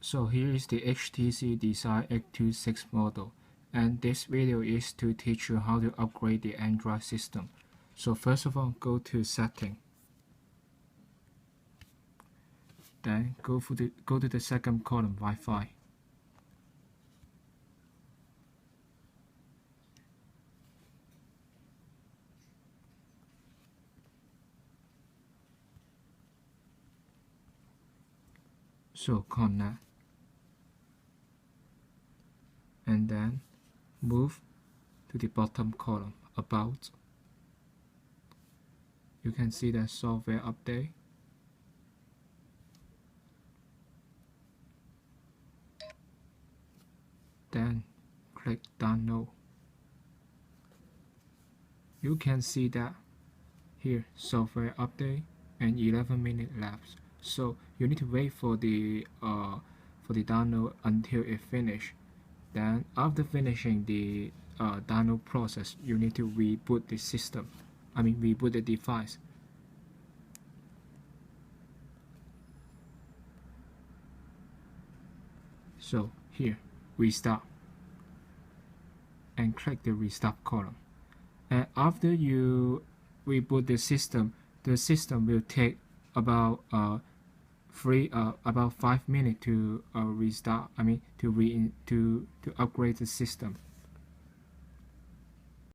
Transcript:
So here is the HTC Desire X26 model, and this video is to teach you how to upgrade the Android system. So first of all, go to Setting, then go to the second column, Wi-Fi. So connect, and then move to the bottom column, About. You can see the software update. Then click Download. You can see that here software update and 11 minutes left. So you need to wait for the download until it finish. Then after finishing the download process, you need to reboot the system. Reboot the device. So here, restart, and click the restart column. And after you reboot the system will take about 5 minutes to restart. To upgrade the system.